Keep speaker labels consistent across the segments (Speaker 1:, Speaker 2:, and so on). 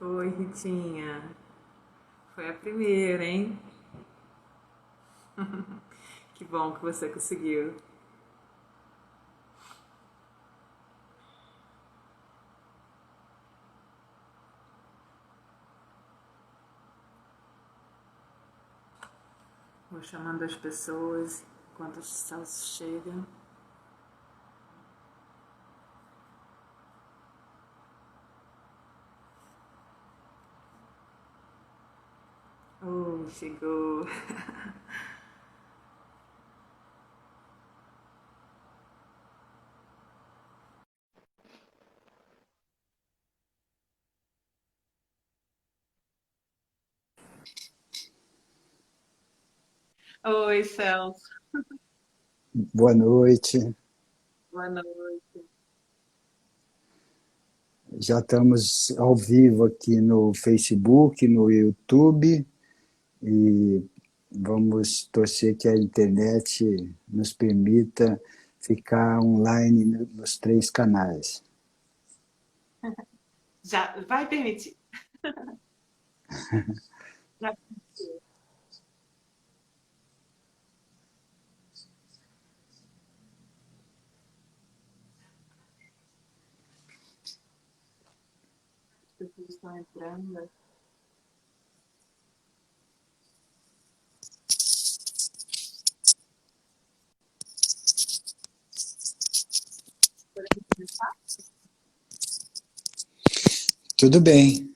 Speaker 1: Oi, Ritinha. Foi a primeira, hein? Que bom que você conseguiu. Vou chamando as pessoas enquanto os salsos chegam. Oh, chegou. Oi, Celso.
Speaker 2: Boa noite.
Speaker 1: Boa noite.
Speaker 2: Já estamos ao vivo aqui no Facebook, no YouTube, e vamos torcer que a internet nos permita ficar online nos três canais.
Speaker 1: Já vai permitir. Já permitiu. As pessoas estão entrando. Podemos começar?
Speaker 2: Tudo bem.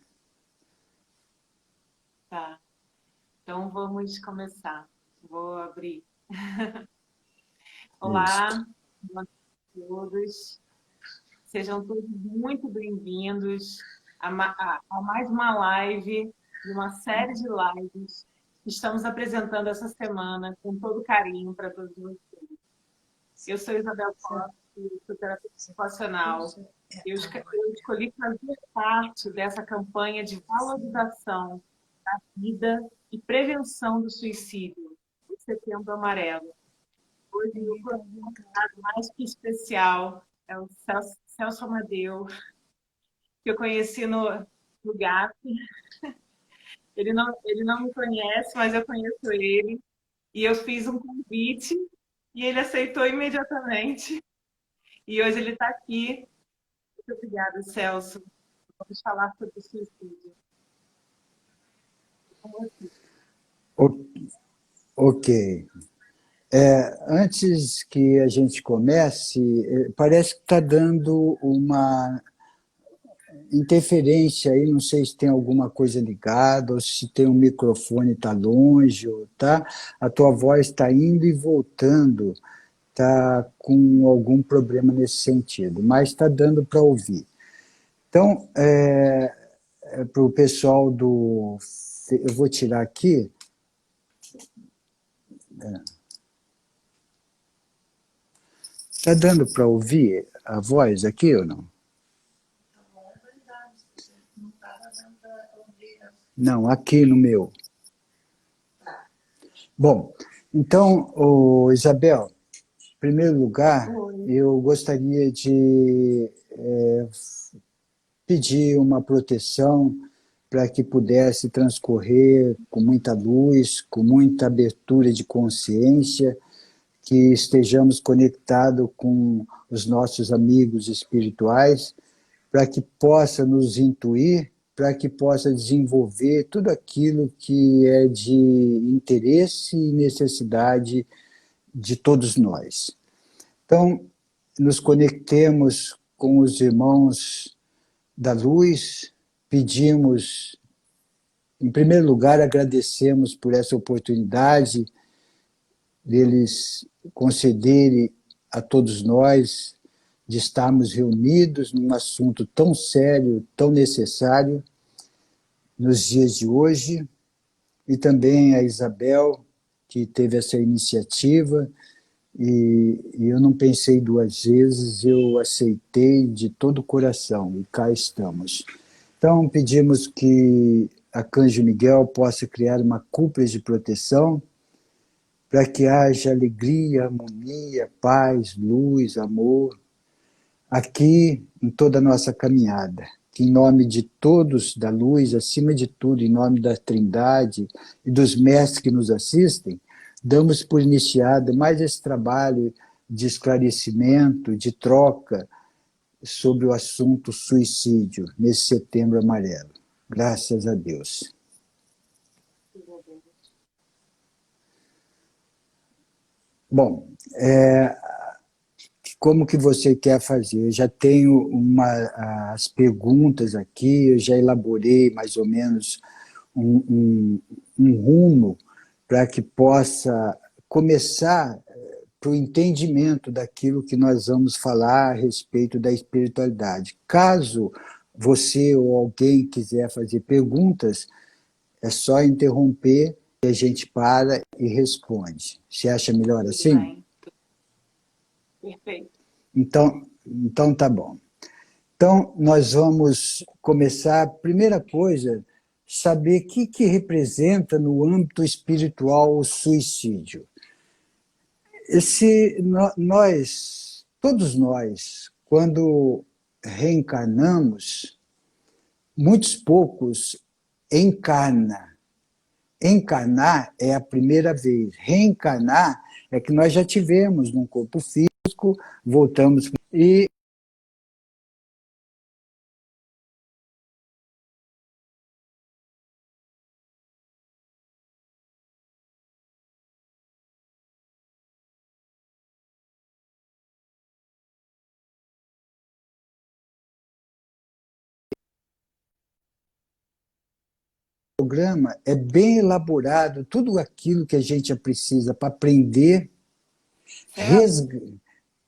Speaker 1: Tá. Então vamos começar. Vou abrir.
Speaker 2: Isso.
Speaker 1: Olá, boa noite a todos. Sejam todos muito bem-vindos a mais uma live, de uma série de lives que estamos apresentando essa semana com todo carinho para todos vocês. Eu sou Isabel Costa, sou terapeuta ocupacional. Eu escolhi fazer parte dessa campanha de valorização da vida e prevenção do suicídio, o Setembro Amarelo. Hoje, o convidado mais que especial é o Celso Amadeu, que eu conheci no GAP. Ele não me conhece, mas eu conheço ele. E eu fiz um convite e ele aceitou imediatamente. E hoje ele está aqui. Muito obrigada, Celso. Vamos falar sobre suicídio. Com você.
Speaker 2: O- Ok. Antes que a gente comece, parece que está dando uma interferência aí, não sei se tem alguma coisa ligada, ou se tem um microfone está longe, tá? A tua voz está indo e voltando, está com algum problema nesse sentido, mas está dando para ouvir. Então, para o pessoal do... Eu vou tirar aqui. Está dando para ouvir a voz aqui ou não? Não, aqui no meu. Bom, então, Isabel, em primeiro lugar,
Speaker 1: Oi.
Speaker 2: eu gostaria de pedir uma proteção para que pudesse transcorrer com muita luz, com muita abertura de consciência, que estejamos conectados com os nossos amigos espirituais, para que possa nos intuir, para que possa desenvolver tudo aquilo que é de interesse e necessidade de todos nós. Então, nos conectemos com os irmãos da luz, pedimos, em primeiro lugar, agradecemos por essa oportunidade deles concederem a todos nós de estarmos reunidos num assunto tão sério, tão necessário nos dias de hoje, e também a Isabel, que teve essa iniciativa, e eu não pensei duas vezes, eu aceitei de todo o coração, e cá estamos. Então, pedimos que Arcanjo Miguel possa criar uma cúpula de proteção para que haja alegria, harmonia, paz, luz, amor, aqui em toda a nossa caminhada. que, em nome de todos da luz, acima de tudo, em nome da Trindade e dos mestres que nos assistem, damos por iniciado mais esse trabalho de esclarecimento, de troca sobre o assunto suicídio, nesse Setembro Amarelo. Graças a Deus. Bom, como que você quer fazer? Eu já tenho as perguntas aqui, eu já elaborei mais ou menos um rumo para que possa começar para o entendimento daquilo que nós vamos falar a respeito da espiritualidade. Caso você ou alguém quiser fazer perguntas, é só interromper e a gente para e responde. Você acha melhor assim?
Speaker 1: Bem. Perfeito.
Speaker 2: Então tá bom. Então, nós vamos começar, primeira coisa, saber o que representa no âmbito espiritual o suicídio. Todos nós, quando reencarnamos, muitos poucos encarnam. Encarnar é a primeira vez. Reencarnar é que nós já tivemos num corpo físico, voltamos e o programa é bem elaborado, tudo aquilo que a gente precisa para aprender.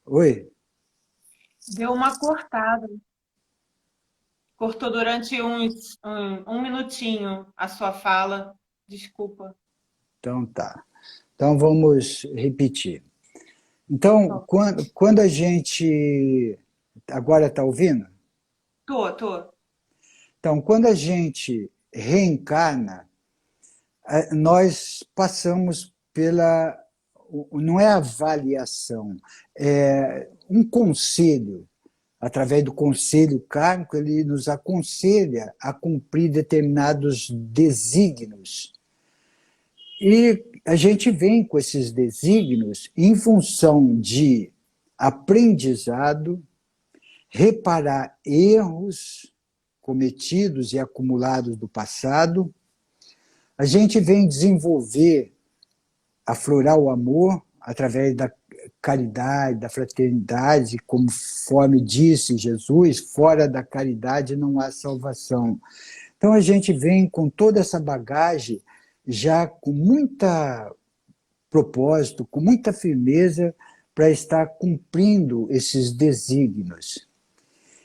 Speaker 2: Oi?
Speaker 1: Deu uma cortada. Cortou durante um minutinho a sua fala. Desculpa.
Speaker 2: Então tá. Então vamos repetir. Então, quando a gente... Agora está ouvindo?
Speaker 1: Tô.
Speaker 2: Então, quando a gente reencarna, nós passamos pela... Não é avaliação, é um conselho. Através do conselho kármico, ele nos aconselha a cumprir determinados desígnios. E a gente vem com esses desígnios em função de aprendizado, reparar erros cometidos e acumulados do passado. A gente vem desenvolver, aflorar o amor através da caridade, da fraternidade, conforme disse Jesus, fora da caridade não há salvação. Então a gente vem com toda essa bagagem, já com muita propósito, com muita firmeza, para estar cumprindo esses desígnios.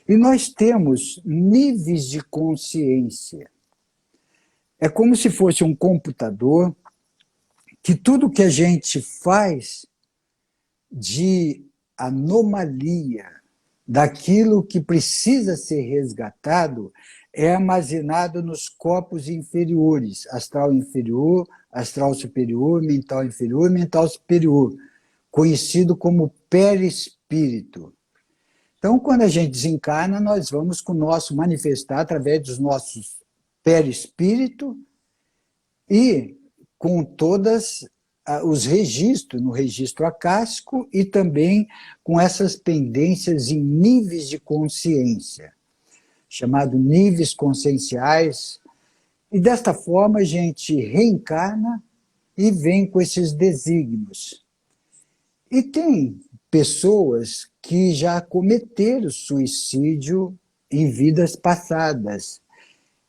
Speaker 2: E nós temos níveis de consciência. É como se fosse um computador que tudo que a gente faz de anomalia, daquilo que precisa ser resgatado, é armazenado nos corpos inferiores, astral inferior, astral superior, mental inferior, mental superior, conhecido como perispírito. Então, quando a gente desencarna, nós vamos com o nosso manifestar através dos nossos perispírito e com todas os registros, no registro acástico e também com essas pendências em níveis de consciência, chamado níveis conscienciais, e desta forma a gente reencarna e vem com esses desígnios. E tem pessoas que já cometeram suicídio em vidas passadas.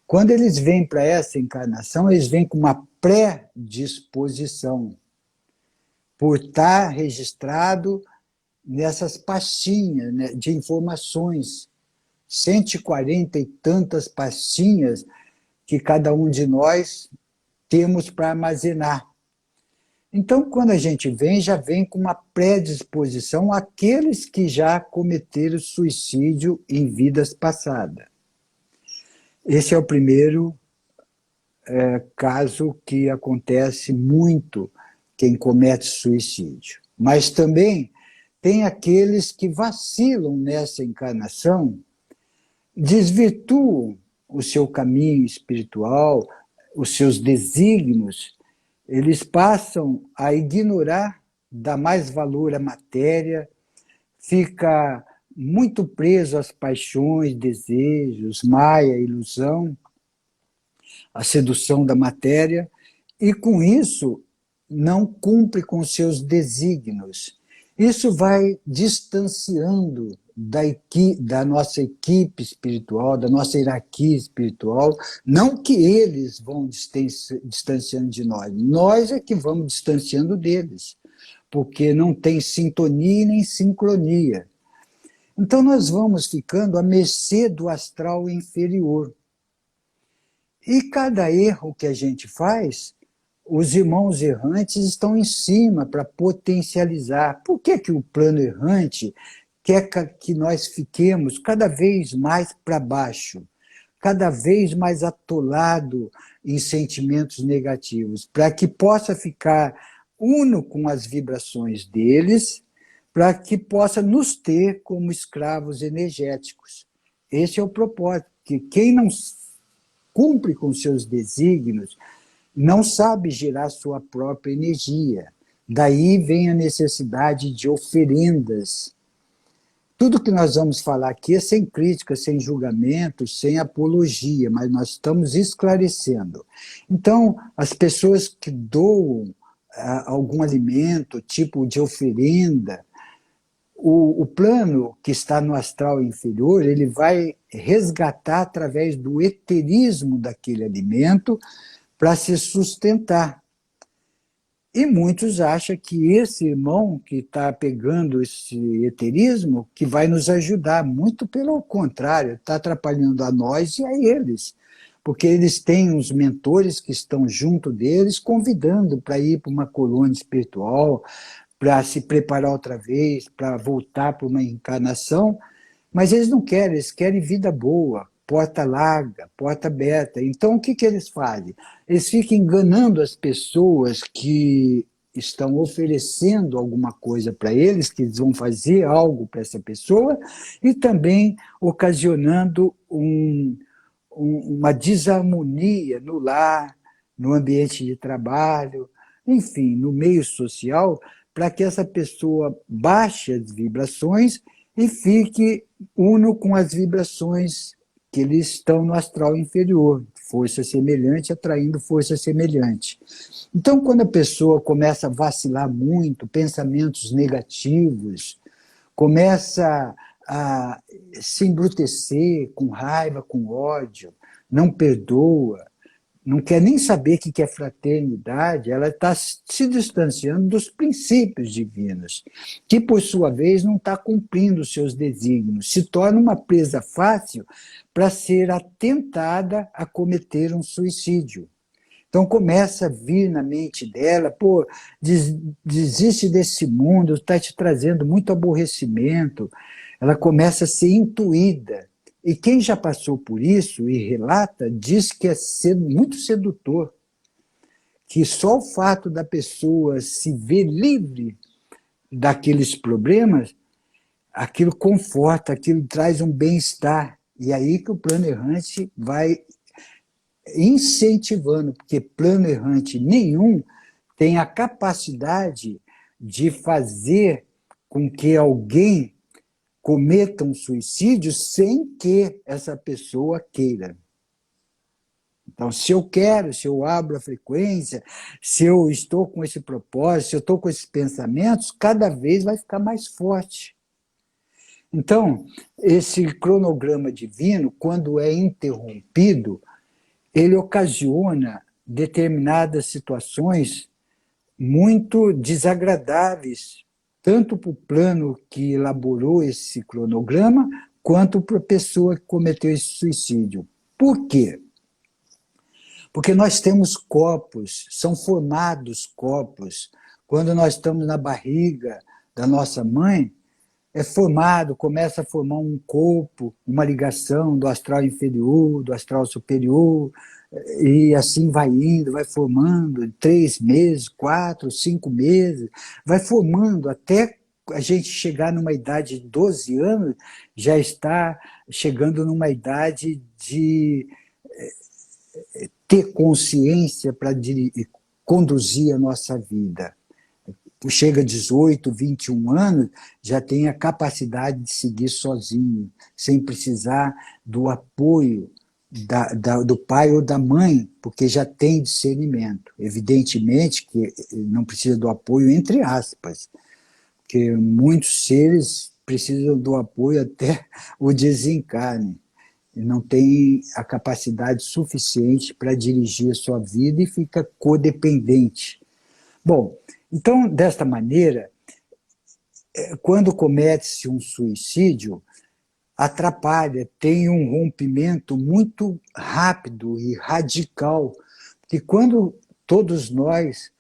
Speaker 2: Quando eles vêm para essa encarnação, eles vêm com uma predisposição, por estar registrado nessas pastinhas, né, de informações, 140 e tantas pastinhas que cada um de nós temos para armazenar. Então, quando a gente vem, já vem com uma predisposição àqueles que já cometeram suicídio em vidas passadas. Esse é o primeiro caso que acontece muito quem comete suicídio. Mas também tem aqueles que vacilam nessa encarnação desvirtuam o seu caminho espiritual, os seus desígnios, eles passam a ignorar, dar mais valor à matéria, fica muito preso às paixões, desejos, maia, ilusão, a sedução da matéria, e com isso não cumpre com seus desígnios. Isso vai distanciando da nossa equipe espiritual, da nossa hierarquia espiritual, não que eles vão distanciando de nós é que vamos distanciando deles, porque não tem sintonia nem sincronia. Então nós vamos ficando à mercê do astral inferior. E cada erro que a gente faz, os irmãos errantes estão em cima para potencializar. Por que, que o plano errante quer que nós fiquemos cada vez mais para baixo, cada vez mais atolado em sentimentos negativos, para que possa ficar uno com as vibrações deles, para que possa nos ter como escravos energéticos. Esse é o propósito, que quem não cumpre com seus desígnios não sabe gerar sua própria energia. Daí vem a necessidade de oferendas. Tudo que nós vamos falar aqui é sem crítica, sem julgamento, sem apologia, mas nós estamos esclarecendo. Então, as pessoas que doam algum alimento, tipo de oferenda, o plano que está no astral inferior, ele vai resgatar através do eterismo daquele alimento para se sustentar. E muitos acham que esse irmão que está pegando esse eterismo que vai nos ajudar, muito pelo contrário, está atrapalhando a nós e a eles, porque eles têm uns mentores que estão junto deles, convidando para ir para uma colônia espiritual, para se preparar outra vez, para voltar para uma encarnação, mas eles não querem, eles querem vida boa, porta larga, porta aberta. Então, o que, que eles fazem? Eles ficam enganando as pessoas que estão oferecendo alguma coisa para eles, que eles vão fazer algo para essa pessoa, e também ocasionando uma desarmonia no lar, no ambiente de trabalho, enfim, no meio social, para que essa pessoa baixe as vibrações e fique uno com as vibrações que eles estão no astral inferior, força semelhante atraindo força semelhante. Então, quando a pessoa começa a vacilar muito, pensamentos negativos, começa a se embrutecer com raiva, com ódio, não perdoa, não quer nem saber o que é fraternidade, ela está se distanciando dos princípios divinos, que, por sua vez, não está cumprindo os seus desígnios, se torna uma presa fácil para ser atentada a cometer um suicídio. Então começa a vir na mente dela, pô, desiste desse mundo, está te trazendo muito aborrecimento. Ela começa a ser intuída. E quem já passou por isso e relata, diz que é muito sedutor, que só o fato da pessoa se ver livre daqueles problemas, aquilo conforta, aquilo traz um bem-estar. E aí que o plano errante vai incentivando, porque plano errante nenhum tem a capacidade de fazer com que alguém cometa um suicídio sem que essa pessoa queira. Então, se eu quero, se eu abro a frequência, se eu estou com esse propósito, se eu estou com esses pensamentos, cada vez vai ficar mais forte. Então, esse cronograma divino, quando é interrompido, ele ocasiona determinadas situações muito desagradáveis, tanto para o plano que elaborou esse cronograma, quanto para a pessoa que cometeu esse suicídio. Por quê? Porque nós temos corpos, são formados corpos. Quando nós estamos na barriga da nossa mãe, é formado, começa a formar um corpo, uma ligação do astral inferior, do astral superior, e assim vai indo, vai formando, 3 meses, 4, 5 meses, vai formando até a gente chegar numa idade de 12 anos, já está chegando numa idade de ter consciência para conduzir a nossa vida. Chega a 18, 21 anos, já tem a capacidade de seguir sozinho, sem precisar do apoio do pai ou da mãe, porque já tem discernimento. Evidentemente que não precisa do apoio, entre aspas, porque muitos seres precisam do apoio até o desencarne, e não tem a capacidade suficiente para dirigir a sua vida e fica codependente. Bom, então, desta maneira, quando comete-se um suicídio, atrapalha, tem um rompimento muito rápido e radical, porque quando todos nós,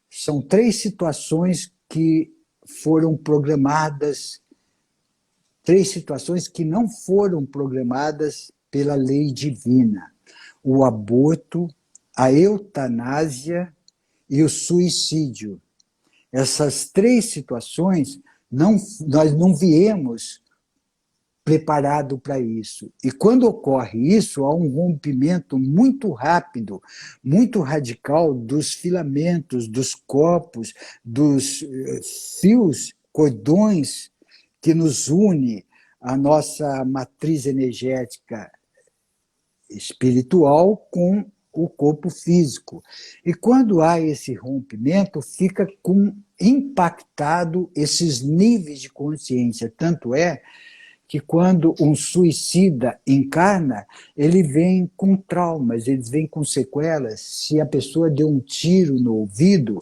Speaker 2: são 3 situações que foram programadas, 3 situações que não foram programadas pela lei divina: o aborto, a eutanásia e o suicídio. Essas 3 situações, nós não viemos preparado para isso. E quando ocorre isso, há um rompimento muito rápido, muito radical dos filamentos, dos corpos, dos fios, cordões que nos une à nossa matriz energética espiritual com o corpo físico. E quando há esse rompimento, fica impactado esses níveis de consciência. Tanto é que quando um suicida encarna, ele vem com traumas, ele vem com sequelas. Se a pessoa deu um tiro no ouvido,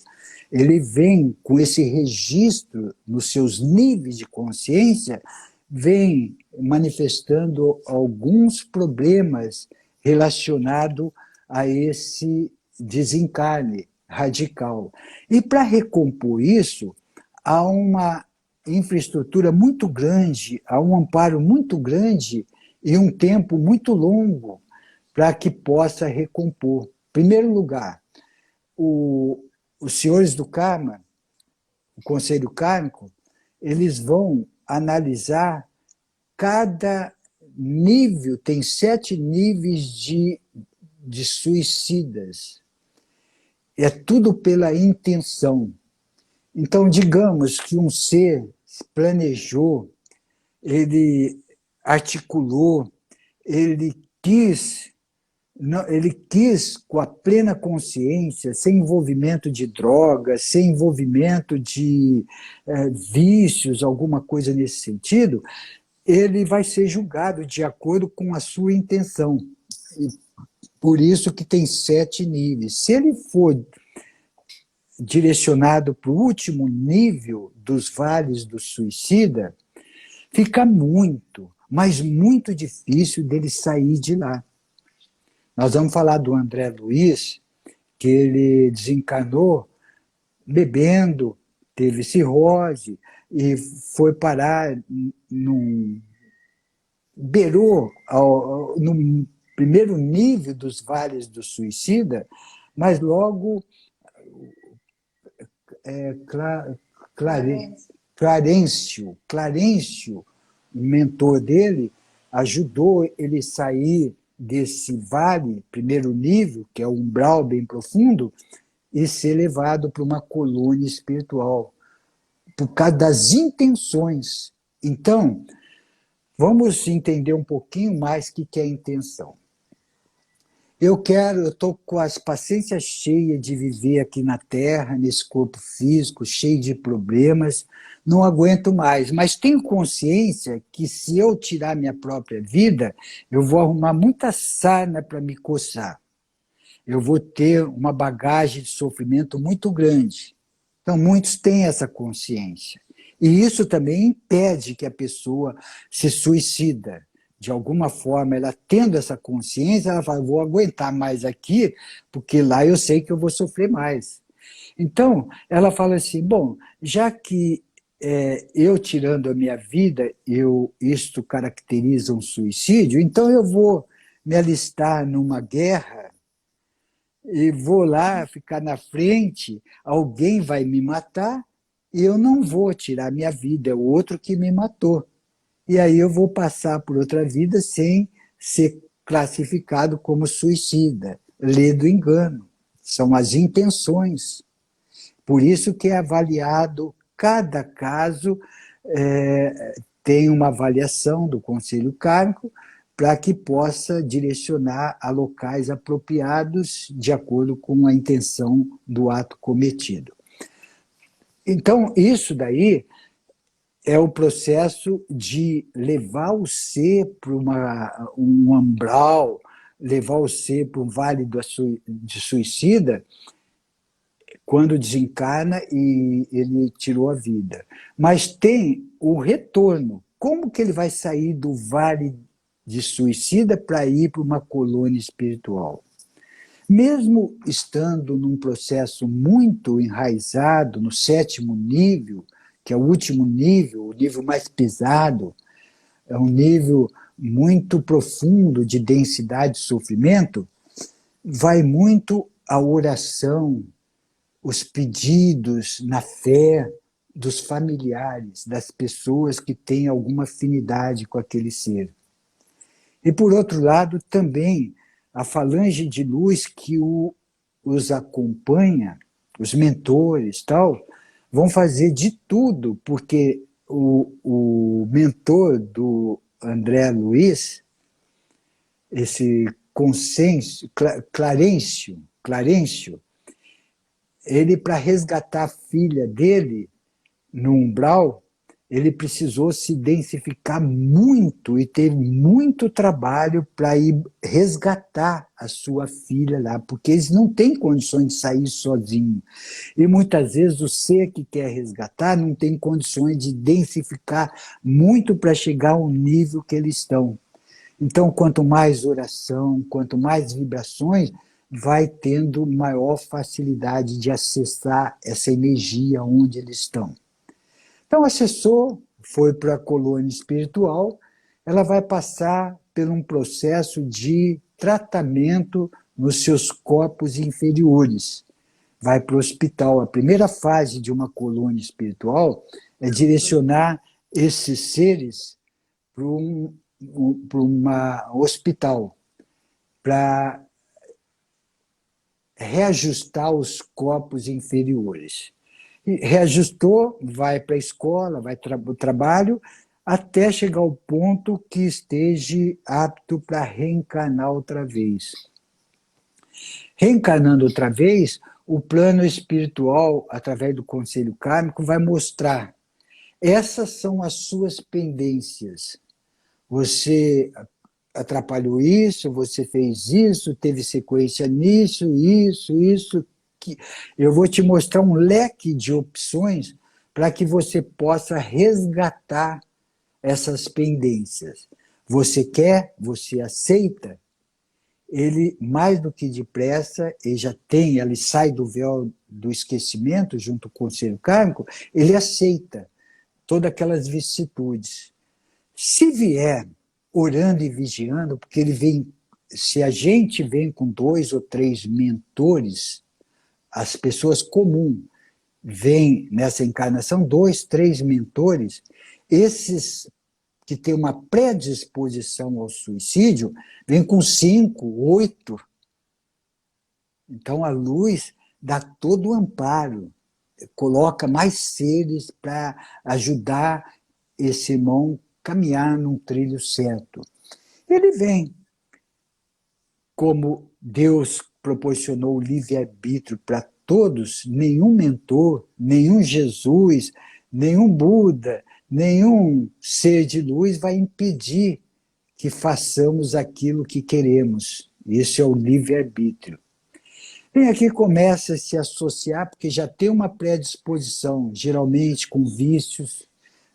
Speaker 2: ele vem com esse registro nos seus níveis de consciência, vem manifestando alguns problemas relacionados a esse desencarne radical. E para recompor isso, há uma infraestrutura muito grande, há um amparo muito grande e um tempo muito longo para que possa recompor. Em primeiro lugar, os senhores do karma, o conselho kármico, eles vão analisar cada nível, tem 7 níveis de suicidas. É tudo pela intenção. Então, digamos que um ser planejou, ele articulou, ele quis com a plena consciência, sem envolvimento de drogas, sem envolvimento de vícios, alguma coisa nesse sentido, ele vai ser julgado de acordo com a sua intenção. E por isso que tem 7 níveis. Se ele for direcionado para o último nível dos vales do suicida, fica muito, mas muito difícil dele sair de lá. Nós vamos falar do André Luiz, que ele desencarnou bebendo, teve cirrose e foi parar beirou no primeiro nível dos vales do suicida, mas logo Clarencio, o mentor dele, ajudou ele a sair desse vale, primeiro nível, que é o umbral bem profundo, e ser levado para uma colônia espiritual, por causa das intenções. Então, vamos entender um pouquinho mais o que é a intenção. Eu estou com as paciências cheias de viver aqui na Terra, nesse corpo físico, cheio de problemas, não aguento mais, mas tenho consciência que se eu tirar minha própria vida, eu vou arrumar muita sarna para me coçar. Eu vou ter uma bagagem de sofrimento muito grande. Então, muitos têm essa consciência. E isso também impede que a pessoa se suicida. De alguma forma, ela tendo essa consciência, ela fala, vou aguentar mais aqui, porque lá eu sei que eu vou sofrer mais. Então, ela fala assim, bom, já que eu tirando a minha vida, isto caracteriza um suicídio, então eu vou me alistar numa guerra e vou lá ficar na frente, alguém vai me matar e eu não vou tirar minha vida, é o outro que me matou. E aí eu vou passar por outra vida sem ser classificado como suicida. Lê do engano. São as intenções. Por isso que é avaliado, cada caso tem uma avaliação do Conselho Kármico para que possa direcionar a locais apropriados de acordo com a intenção do ato cometido. Então, isso daí é o processo de levar o ser para um umbral, levar o ser para um vale de suicida, quando desencarna e ele tirou a vida. Mas tem o retorno. Como que ele vai sair do vale de suicida para ir para uma colônia espiritual? Mesmo estando num processo muito enraizado, no 7º nível, que é o último nível, o nível mais pesado, é um nível muito profundo de densidade de sofrimento, vai muito a oração, os pedidos na fé dos familiares, das pessoas que têm alguma afinidade com aquele ser. E, por outro lado, também a falange de luz que os acompanha, os mentores, tal, vão fazer de tudo, porque o mentor do André Luiz, esse Clarencio, ele, para resgatar a filha dele no umbral, ele precisou se densificar muito e teve muito trabalho para ir resgatar a sua filha lá, porque eles não têm condições de sair sozinho. E muitas vezes o ser que quer resgatar não tem condições de densificar muito para chegar ao nível que eles estão. Então, quanto mais oração, quanto mais vibrações, vai tendo maior facilidade de acessar essa energia onde eles estão. Então, acessou, foi para a colônia espiritual, ela vai passar por um processo de tratamento nos seus corpos inferiores. Vai para o hospital. A primeira fase de uma colônia espiritual é direcionar esses seres para um hospital, para reajustar os corpos inferiores. E reajustou, vai para a escola, vai para o trabalho, até chegar ao ponto que esteja apto para reencarnar outra vez. Reencarnando outra vez, o plano espiritual, através do Conselho Kármico, vai mostrar: essas são as suas pendências. Você atrapalhou isso, você fez isso, teve sequência nisso, isso. Eu vou te mostrar um leque de opções para que você possa resgatar essas pendências. Você quer, você aceita, ele, mais do que depressa, ele sai do véu do esquecimento, junto com o Conselho Kármico, ele aceita todas aquelas vicissitudes. Se vier orando e vigiando, porque ele vem, se a gente vem com 2 ou 3 mentores, as pessoas comuns vêm nessa encarnação, 2, 3 mentores, esses que têm uma predisposição ao suicídio, vêm com 5, 8. Então a luz dá todo o amparo, coloca mais seres para ajudar esse irmão caminhar num trilho certo. Ele vem, como Deus proporcionou o livre-arbítrio para todos, nenhum mentor, nenhum Jesus, nenhum Buda, nenhum ser de luz vai impedir que façamos aquilo que queremos. Isso é o livre-arbítrio. E aqui começa a se associar, porque já tem uma predisposição, geralmente com vícios,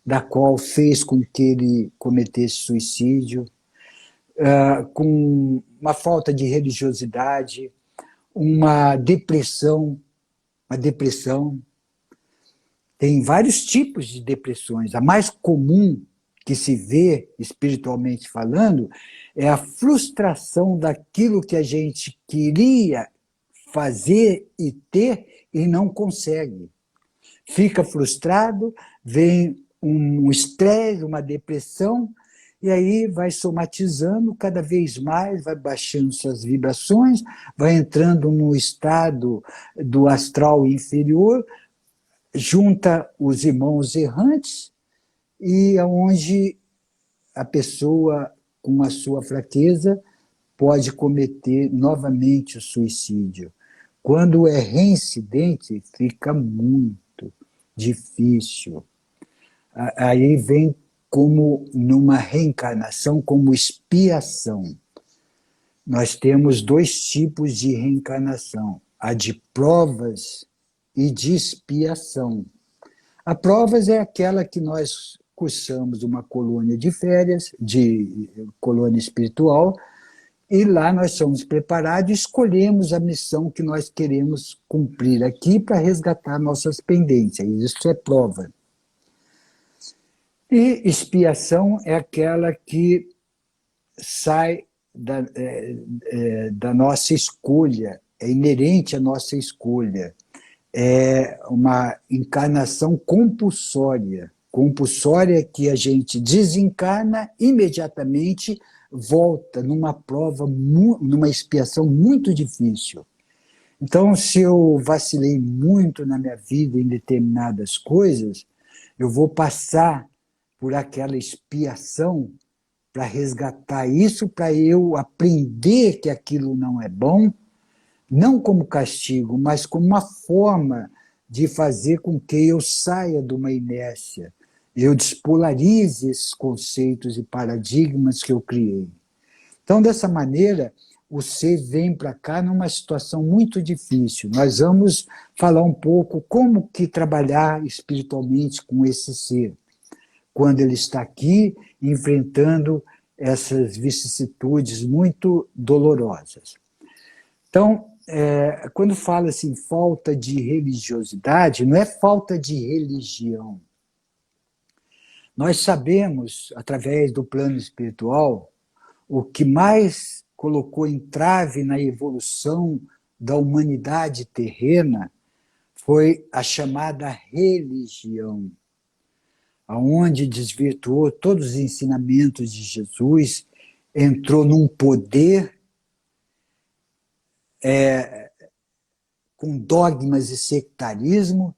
Speaker 2: da qual fez com que ele cometesse suicídio, com uma falta de religiosidade, uma depressão. Tem vários tipos de depressões. A mais comum que se vê, espiritualmente falando, é a frustração daquilo que a gente queria fazer e ter e não consegue. fica frustrado, vem um estresse, uma depressão, e aí vai somatizando cada vez mais, vai baixando suas vibrações, vai entrando no estado do astral inferior, junta os irmãos errantes, e aonde a pessoa, com a sua fraqueza, pode cometer novamente o suicídio. Quando é reincidente, fica muito difícil. Aí vem como numa reencarnação, como expiação. Nós temos dois tipos de reencarnação, a de provas e de expiação. A provas é aquela que nós cursamos uma colônia de férias, de colônia espiritual, e lá nós somos preparados e escolhemos a missão que nós queremos cumprir aqui para resgatar nossas pendências. Isso é prova. E expiação é aquela que sai da nossa escolha, é inerente à nossa escolha. É uma encarnação compulsória. Compulsória é que a gente desencarna, imediatamente volta numa prova, numa expiação muito difícil. Então, se eu vacilei muito na minha vida em determinadas coisas, eu vou passar por aquela expiação para resgatar isso, para eu aprender que aquilo não é bom, não como castigo, mas como uma forma de fazer com que eu saia de uma inércia, eu despolarize esses conceitos e paradigmas que eu criei. Então, dessa maneira, o ser vem para cá numa situação muito difícil. Nós vamos falar um pouco como que trabalhar espiritualmente com esse ser, quando ele está aqui enfrentando essas vicissitudes muito dolorosas. Então, quando fala assim, falta de religiosidade, não é falta de religião. Nós sabemos, através do plano espiritual, o que mais colocou entrave na evolução da humanidade terrena foi a chamada religião, aonde desvirtuou todos os ensinamentos de Jesus, entrou num poder com dogmas e sectarismo,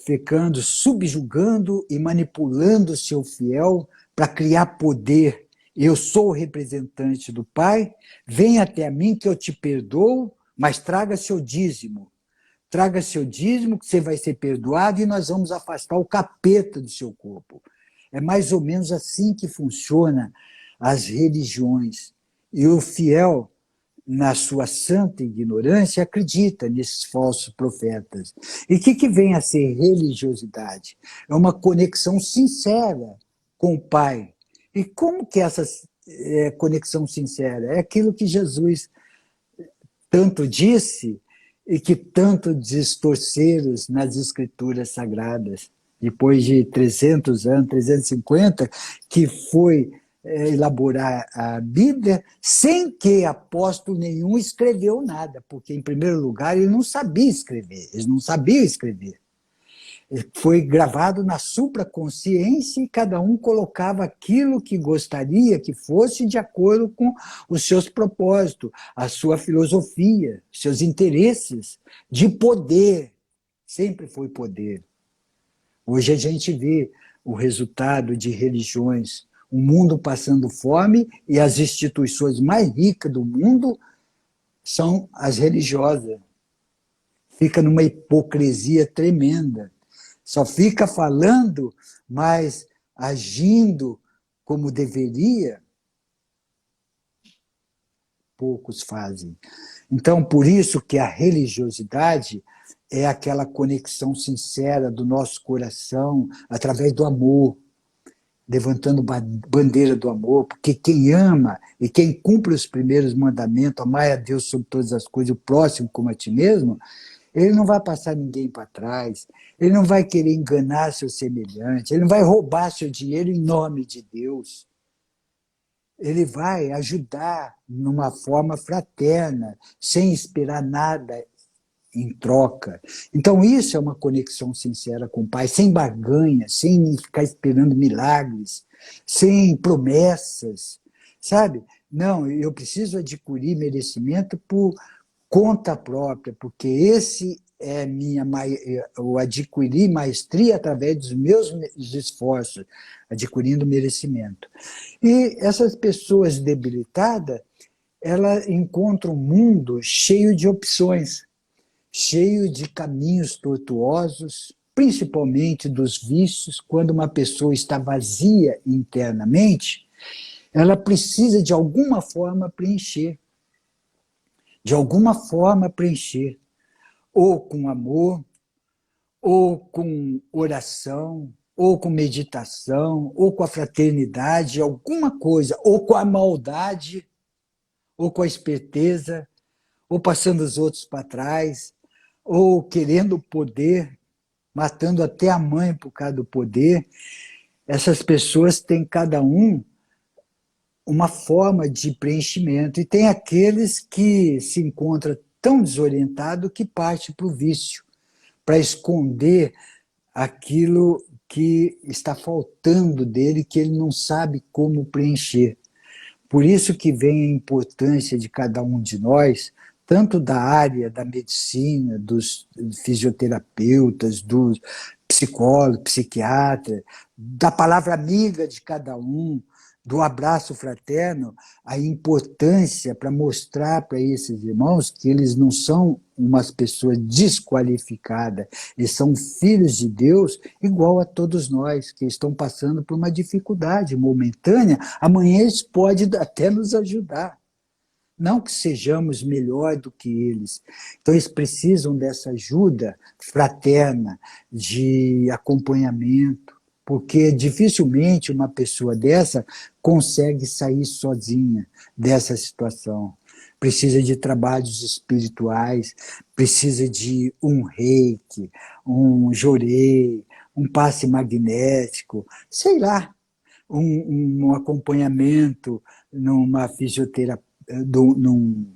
Speaker 2: ficando subjugando e manipulando o seu fiel para criar poder. Eu sou o representante do Pai, vem até mim que eu te perdoo, mas traga seu dízimo. Traga seu dízimo que você vai ser perdoado e nós vamos afastar o capeta do seu corpo. É mais ou menos assim que funciona as religiões. E o fiel, na sua santa ignorância, acredita nesses falsos profetas. E o que vem a ser religiosidade? É uma conexão sincera com o Pai. E como que essa conexão sincera? É aquilo que Jesus tanto disse e que tanto distorceram nas escrituras sagradas. Depois de 300 anos, 350, que foi elaborar a Bíblia sem que apóstolo nenhum escreveu nada, porque, em primeiro lugar, ele não sabia escrever, eles não sabiam escrever. Foi gravado na supraconsciência e cada um colocava aquilo que gostaria que fosse de acordo com os seus propósitos, a sua filosofia, seus interesses de poder. Sempre foi poder. Hoje a gente vê o resultado de religiões, o mundo passando fome e as instituições mais ricas do mundo são as religiosas. Fica numa hipocrisia tremenda. Só fica falando, mas agindo como deveria, poucos fazem. Então, por isso que a religiosidade é aquela conexão sincera do nosso coração através do amor, levantando bandeira do amor, porque quem ama e quem cumpre os primeiros mandamentos, amar a Deus sobre todas as coisas, o próximo como a ti mesmo, ele não vai passar ninguém para trás, ele não vai querer enganar seu semelhante, ele não vai roubar seu dinheiro em nome de Deus. Ele vai ajudar numa forma fraterna, sem esperar nada em troca. Então, isso é uma conexão sincera com o Pai, sem barganha, sem ficar esperando milagres, sem promessas, sabe? Não, eu preciso adquirir merecimento por conta própria, porque esse é o adquirir maestria através dos meus esforços, adquirindo merecimento. E essas pessoas debilitadas, elas encontram um mundo cheio de opções, cheio de caminhos tortuosos, principalmente dos vícios. Quando uma pessoa está vazia internamente, ela precisa de alguma forma preencher, ou com amor, ou com oração, ou com meditação, ou com a fraternidade, alguma coisa, ou com a maldade, ou com a esperteza, ou passando os outros para trás, ou querendo poder, matando até a mãe por causa do poder. Essas pessoas têm cada uma forma de preenchimento, e tem aqueles que se encontram tão desorientados que parte para o vício, para esconder aquilo que está faltando dele, que ele não sabe como preencher. Por isso que vem a importância de cada um de nós, tanto da área da medicina, dos fisioterapeutas, dos psicólogos, psiquiatras, da palavra amiga de cada um, do abraço fraterno, a importância para mostrar para esses irmãos que eles não são umas pessoas desqualificadas, eles são filhos de Deus igual a todos nós, que estão passando por uma dificuldade momentânea, amanhã eles podem até nos ajudar. Não que sejamos melhor do que eles. Então, eles precisam dessa ajuda fraterna, de acompanhamento, porque dificilmente uma pessoa dessa consegue sair sozinha dessa situação. Precisa de trabalhos espirituais, precisa de um reiki, um jorei, um passe magnético, sei lá, um acompanhamento numa fisioterapia, num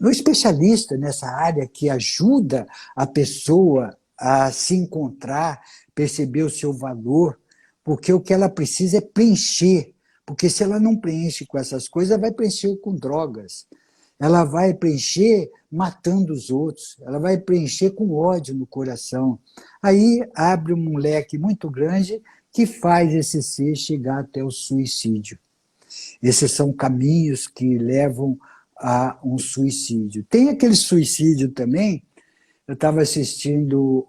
Speaker 2: especialista nessa área que ajuda a pessoa a se encontrar, perceber o seu valor, porque o que ela precisa é preencher, porque se ela não preenche com essas coisas, ela vai preencher com drogas, ela vai preencher matando os outros, ela vai preencher com ódio no coração. Aí abre um leque muito grande que faz esse ser chegar até o suicídio. Esses são caminhos que levam a um suicídio. Tem aquele suicídio também, eu estava assistindo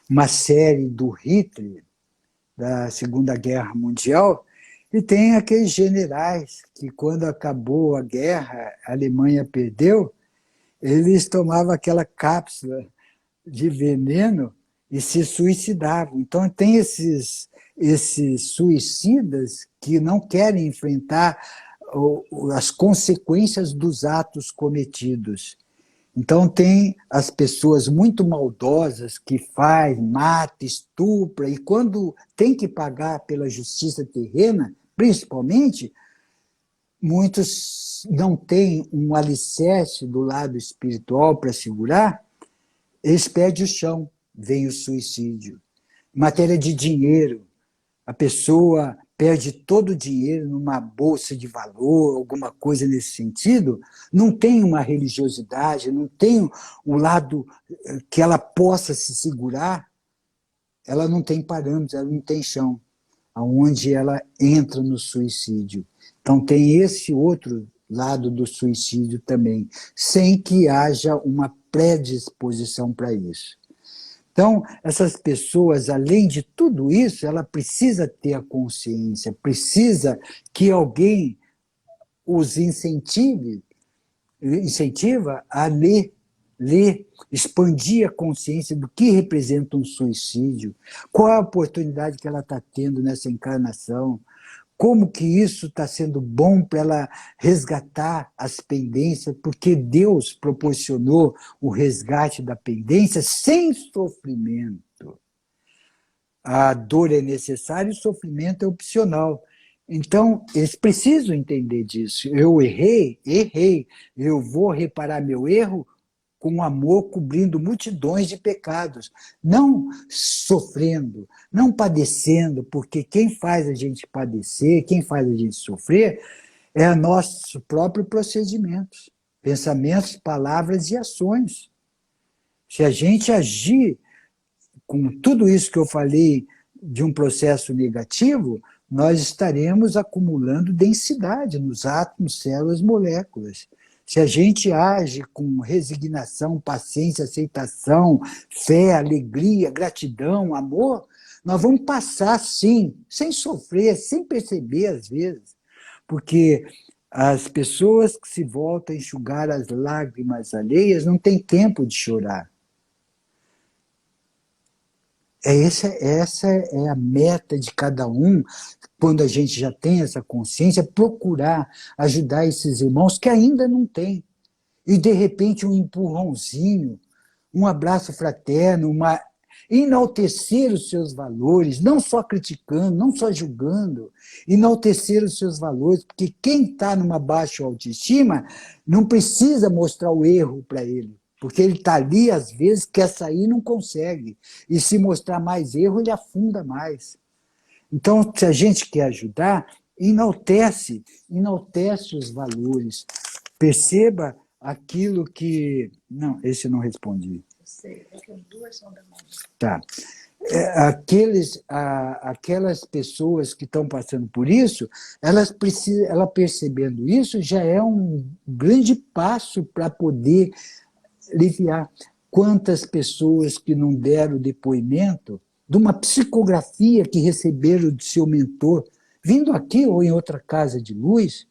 Speaker 2: uma série do Hitler, da Segunda Guerra Mundial, e tem aqueles generais que, quando acabou a guerra, a Alemanha perdeu, eles tomavam aquela cápsula de veneno e se suicidavam. Então, tem esses suicidas que não querem enfrentar as consequências dos atos cometidos. Então, tem as pessoas muito maldosas que faz, mata, estupra, e quando tem que pagar pela justiça terrena, principalmente, muitos não têm um alicerce do lado espiritual para segurar, eles perdem o chão, vem o suicídio. Em matéria de dinheiro, a pessoa perde todo o dinheiro numa bolsa de valor, alguma coisa nesse sentido, não tem uma religiosidade, não tem o lado que ela possa se segurar, ela não tem parâmetros, ela não tem chão, aonde ela entra no suicídio. Então tem esse outro lado do suicídio também, sem que haja uma predisposição para isso. Então, essas pessoas, além de tudo isso, ela precisa ter a consciência, precisa que alguém os incentiva a ler, expandir a consciência do que representa um suicídio, qual a oportunidade que ela está tendo nessa encarnação, como que isso está sendo bom para ela resgatar as pendências, porque Deus proporcionou o resgate da pendência sem sofrimento. A dor é necessária e o sofrimento é opcional. Então, eles precisam entender disso. Eu errei, errei. Eu vou reparar meu erro com amor, cobrindo multidões de pecados. Não sofrendo, não padecendo, porque quem faz a gente padecer, quem faz a gente sofrer, é o nosso próprio procedimento. Pensamentos, palavras e ações. Se a gente agir com tudo isso que eu falei de um processo negativo, nós estaremos acumulando densidade nos átomos, células, moléculas. Se a gente age com resignação, paciência, aceitação, fé, alegria, gratidão, amor, nós vamos passar, sim, sem sofrer, sem perceber às vezes, porque as pessoas que se voltam a enxugar as lágrimas alheias não têm tempo de chorar. Essa é a meta de cada um, quando a gente já tem essa consciência, procurar ajudar esses irmãos que ainda não têm. E, de repente, um empurrãozinho, um abraço fraterno, enaltecer os seus valores, não só criticando, não só julgando, enaltecer os seus valores, porque quem está numa baixa autoestima não precisa mostrar o erro para ele. Porque ele está ali, às vezes, quer sair e não consegue. E se mostrar mais erro, ele afunda mais. Então, se a gente quer ajudar, enaltece os valores. Perceba aquilo que... Não, esse eu não respondi. Eu sei, é que as duas são da mão. Tá. Aquelas pessoas que estão passando por isso, ela percebendo isso, já é um grande passo para poder aliviar. Quantas pessoas que não deram depoimento de uma psicografia que receberam de seu mentor, vindo aqui ou em outra casa de luz,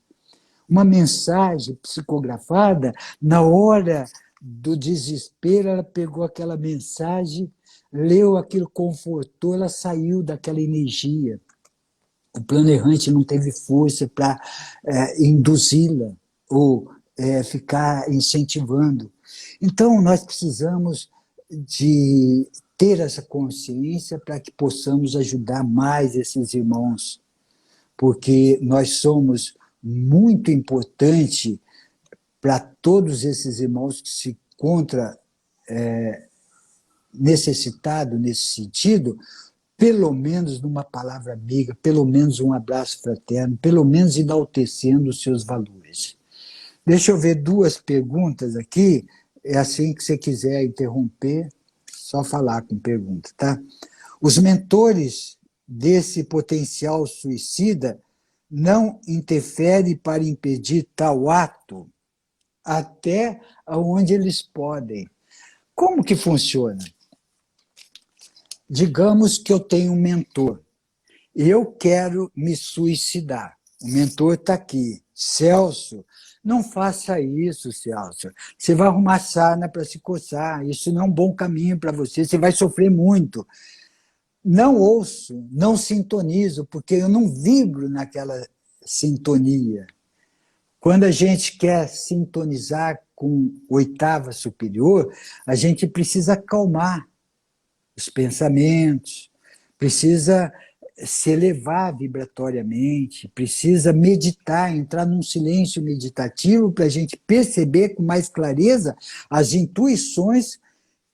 Speaker 2: uma mensagem psicografada, na hora do desespero, ela pegou aquela mensagem, leu aquilo, confortou, ela saiu daquela energia. O plano errante não teve força para induzi-la ou ficar incentivando. Então, nós precisamos de ter essa consciência para que possamos ajudar mais esses irmãos, porque nós somos muito importante para todos esses irmãos que se encontram necessitados nesse sentido, pelo menos numa palavra amiga, pelo menos um abraço fraterno, pelo menos enaltecendo os seus valores. Deixa eu ver duas perguntas aqui. É assim que você quiser interromper, só falar com pergunta, tá? Os mentores desse potencial suicida não interferem para impedir tal ato até onde eles podem. Como que funciona? Digamos que eu tenho um mentor. Eu quero me suicidar. O mentor está aqui. Celso, não faça isso, Celso. Você vai arrumar sarna para se coçar. Isso não é um bom caminho para você. Você vai sofrer muito. Não ouço, não sintonizo, porque eu não vibro naquela sintonia. Quando a gente quer sintonizar com oitava superior, a gente precisa acalmar os pensamentos, precisa se elevar vibratoriamente, precisa meditar, entrar num silêncio meditativo para a gente perceber com mais clareza as intuições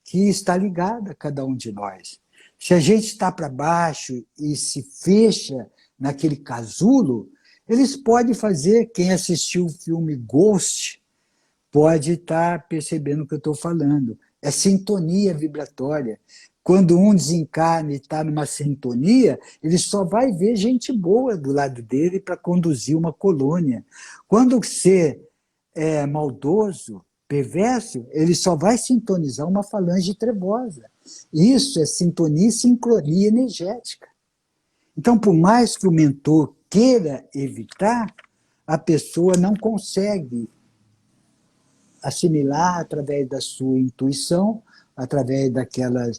Speaker 2: que está ligada a cada um de nós. Se a gente está para baixo e se fecha naquele casulo, eles podem fazer, quem assistiu o filme Ghost pode estar percebendo o que eu estou falando. É sintonia vibratória. Quando um desencarna e está numa sintonia, ele só vai ver gente boa do lado dele para conduzir uma colônia. Quando você é maldoso, perverso, ele só vai sintonizar uma falange trevosa. Isso é sintonia e sincronia energética. Então, por mais que o mentor queira evitar, a pessoa não consegue assimilar através da sua intuição, através daquela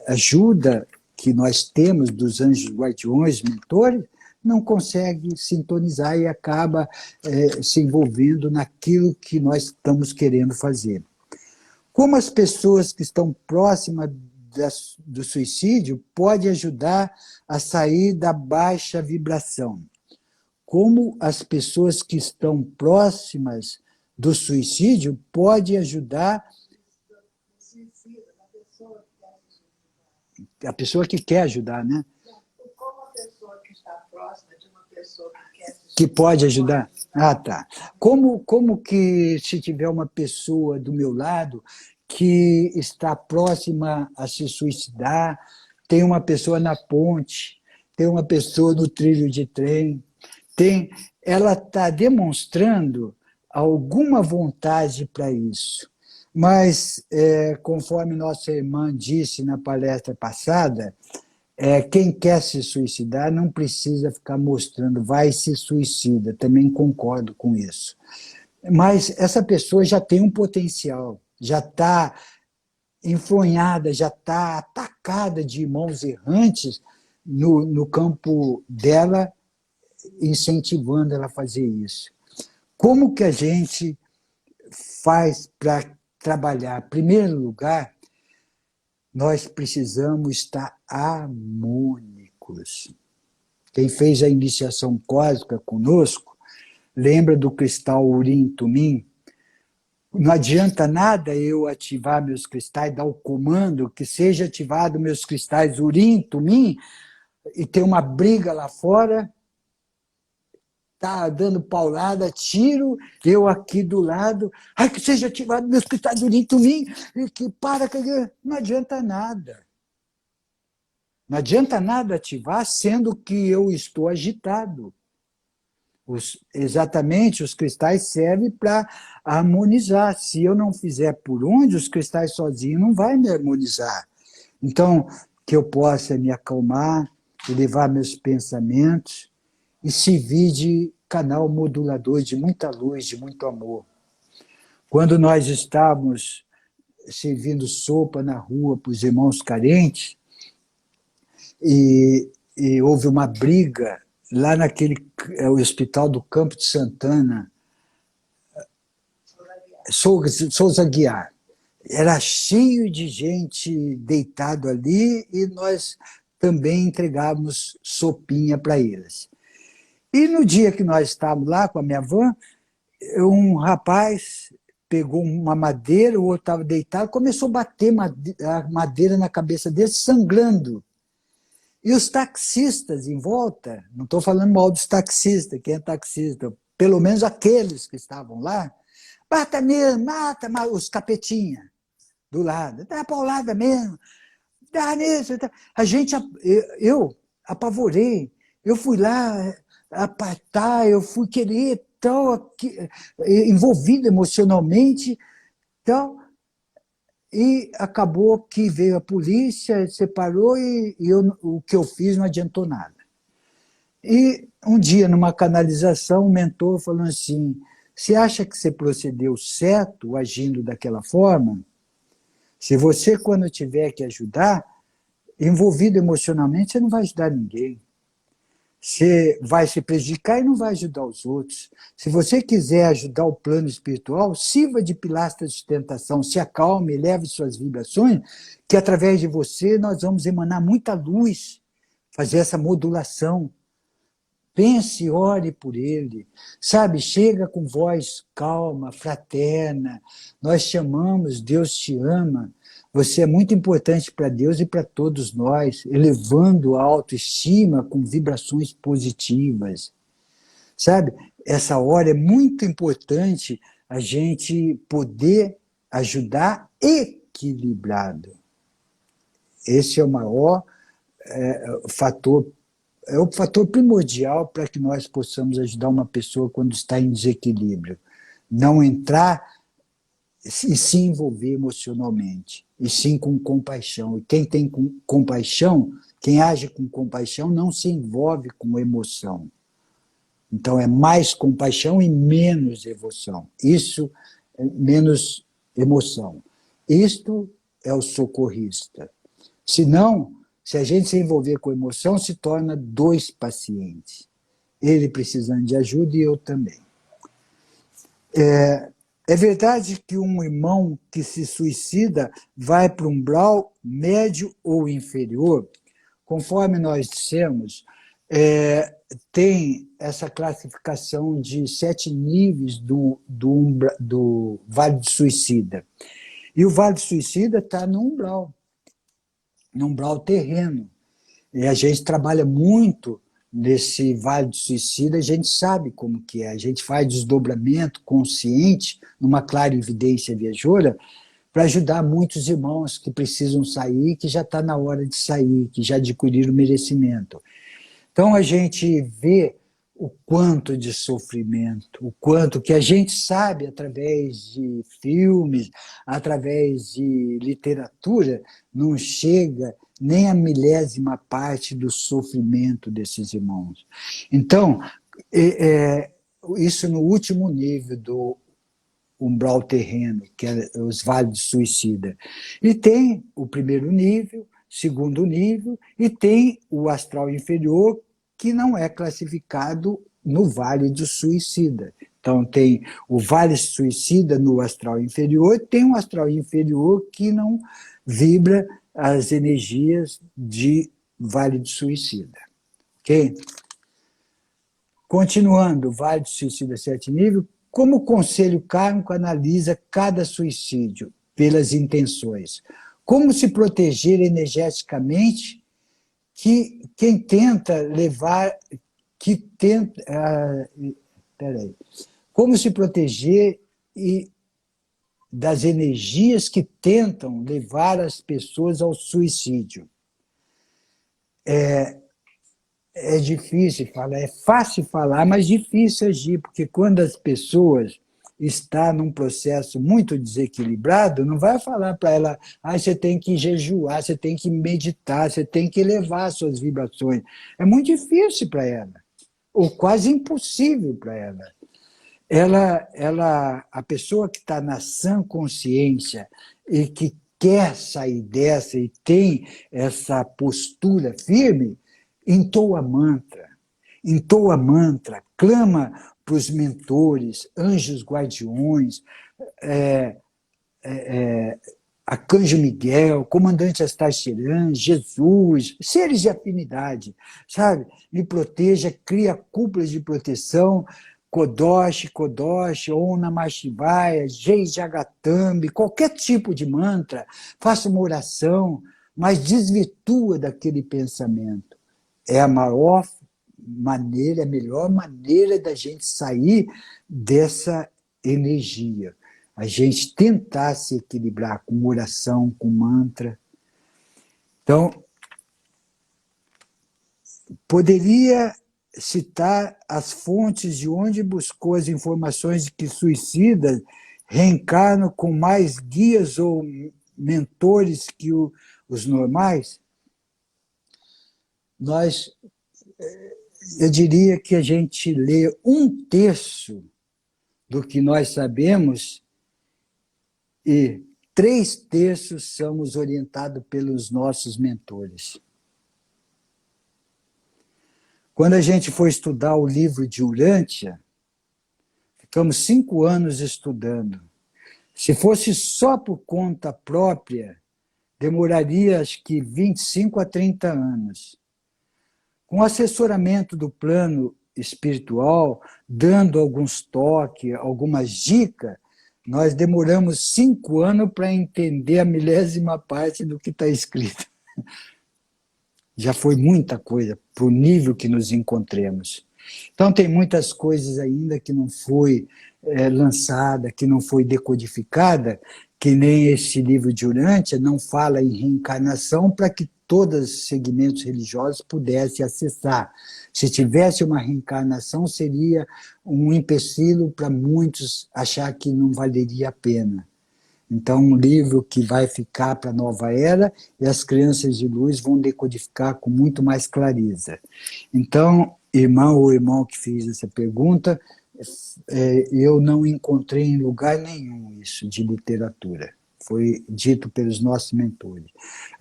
Speaker 2: ajuda que nós temos dos anjos guardiões, mentores, não consegue sintonizar e acaba se envolvendo naquilo que nós estamos querendo fazer. Como as pessoas que estão próximas do suicídio pode ajudar a sair da baixa vibração. Como as pessoas que estão próximas do suicídio pode ajudar a pessoa que quer ajudar, né?
Speaker 3: Como a pessoa que está próxima de uma pessoa que quer se
Speaker 2: Que pode ajudar? Ah, tá. Como que se tiver uma pessoa do meu lado que está próxima a se suicidar, tem uma pessoa na ponte, tem uma pessoa no trilho de trem, ela está demonstrando alguma vontade para isso. Mas, conforme nossa irmã disse na palestra passada, quem quer se suicidar não precisa ficar mostrando, vai e se suicida, também concordo com isso. Mas essa pessoa já tem um potencial, já está enfronhada, já está atacada de irmãos errantes no campo dela, incentivando ela a fazer isso. Como que a gente faz para trabalhar? Em primeiro lugar, nós precisamos estar harmônicos. Quem fez a iniciação cósmica conosco, lembra do cristal Urim-Tumim? Não adianta nada eu ativar meus cristais, dar o comando que seja ativado meus cristais Urim-Tumim e ter uma briga lá fora, tá dando paulada, tiro, eu aqui do lado, ai, que seja ativado meus cristais Urim-Tumim, que para, que não adianta nada. Não adianta nada ativar, sendo que eu estou agitado. Exatamente, os cristais servem para harmonizar. Se eu não fizer por onde, os cristais sozinhos não vão me harmonizar. Então, que eu possa me acalmar, elevar meus pensamentos e servir de canal modulador de muita luz, de muito amor. Quando nós estávamos servindo sopa na rua para os irmãos carentes, e houve uma briga lá naquele hospital do Campo de Santana, Souza Aguiar. Era cheio de gente deitado ali e nós também entregávamos sopinha para eles. E no dia que nós estávamos lá com a minha van, um rapaz pegou uma madeira, o outro estava deitado, começou a bater a madeira na cabeça dele, sangrando. E os taxistas em volta, não estou falando mal dos taxistas, quem é taxista, pelo menos aqueles que estavam lá, mata mesmo, mata os capetinha do lado, dá paulada mesmo, dá nisso. Eu apavorei, eu fui lá apartar, eu fui querer, envolvido emocionalmente, e acabou que veio a polícia, separou e o que eu fiz não adiantou nada. E um dia, numa canalização, o mentor falou assim, você acha que você procedeu certo agindo daquela forma? Se você, quando tiver que ajudar, envolvido emocionalmente, você não vai ajudar ninguém. Você vai se prejudicar e não vai ajudar os outros. Se você quiser ajudar o plano espiritual, sirva de pilastra de sustentação, se acalme, eleve suas vibrações, que através de você nós vamos emanar muita luz, fazer essa modulação. Pense, ore por ele, sabe? Chega com voz calma, fraterna, nós chamamos, Deus te ama, você é muito importante para Deus e para todos nós, elevando a autoestima com vibrações positivas, sabe? Essa hora é muito importante a gente poder ajudar equilibrado. Esse é o maior fator, é o fator primordial para que nós possamos ajudar uma pessoa quando está em desequilíbrio. Não entrar e se envolver emocionalmente, e sim com compaixão. E quem tem compaixão, quem age com compaixão, não se envolve com emoção. Então é mais compaixão e menos devoção. Isso é menos emoção. Isto é o socorrista. Senão, se a gente se envolver com emoção, se torna dois pacientes. Ele precisando de ajuda e eu também. É verdade que um irmão que se suicida vai para um umbral médio ou inferior? Conforme nós dissemos, tem essa classificação de 7 níveis do Vale do Suicida. E o Vale do Suicida está no umbral terreno. E a gente trabalha muito nesse Vale do Suicida, a gente sabe como que é. A gente faz desdobramento consciente, numa clarividência viajoura, para ajudar muitos irmãos que precisam sair, que já está na hora de sair, que já adquiriram merecimento. Então a gente vê o quanto de sofrimento, o quanto que a gente sabe através de filmes, através de literatura, não chega nem a milésima parte do sofrimento desses irmãos. Então, isso no último nível do umbral terreno, que é os vales de suicida. E tem o primeiro nível, segundo nível, e tem o astral inferior, que não é classificado no vale do suicida. Então, tem o vale suicida no astral inferior, tem um astral inferior que não vibra as energias de vale do suicida. Ok? Continuando, vale do suicida 7 nível, como o conselho kármico analisa cada suicídio pelas intenções? Como se proteger energeticamente que quem tenta levar, como se proteger das energias que tentam levar as pessoas ao suicídio? É difícil falar, é fácil falar, mas difícil agir, porque quando as pessoas estão num processo muito desequilibrado, não vai falar para ela, você tem que jejuar, você tem que meditar, você tem que elevar suas vibrações. É muito difícil para ela, ou quase impossível para ela. A pessoa que está na sã consciência e que quer sair dessa e tem essa postura firme, entoa mantra, clama para os mentores, anjos guardiões, Arcanjo Miguel, comandante Astaxiran, Jesus, seres de afinidade, sabe? Me proteja, cria cúpulas de proteção, Kodosh, Om Namah Shivaya, Jai Jagatambi, qualquer tipo de mantra, faça uma oração, mas desvirtua daquele pensamento. É a maior maneira, a melhor maneira da gente sair dessa energia. A gente tentar se equilibrar com oração, com mantra. Então, poderia citar as fontes de onde buscou as informações de que suicidas reencarnam com mais guias ou mentores que os normais? Eu diria que a gente lê 1/3 do que nós sabemos e 3/3 somos orientados pelos nossos mentores. Quando a gente foi estudar o livro de Urântia, ficamos 5 anos estudando. Se fosse só por conta própria, demoraria acho que 25 a 30 anos. Com assessoramento do plano espiritual, dando alguns toques, algumas dicas, nós demoramos 5 anos para entender a milésima parte do que está escrito. Já foi muita coisa para o nível que nos encontremos. Então, tem muitas coisas ainda que não foi lançada, que não foi decodificada, que nem esse livro de Urântia não fala em reencarnação para que todos os segmentos religiosos pudessem acessar. Se tivesse uma reencarnação, seria um empecilho para muitos achar que não valeria a pena. Então, um livro que vai ficar para a nova era e as crianças de luz vão decodificar com muito mais clareza. Então, irmão ou irmão que fez essa pergunta, eu não encontrei em lugar nenhum isso de literatura. Foi dito pelos nossos mentores.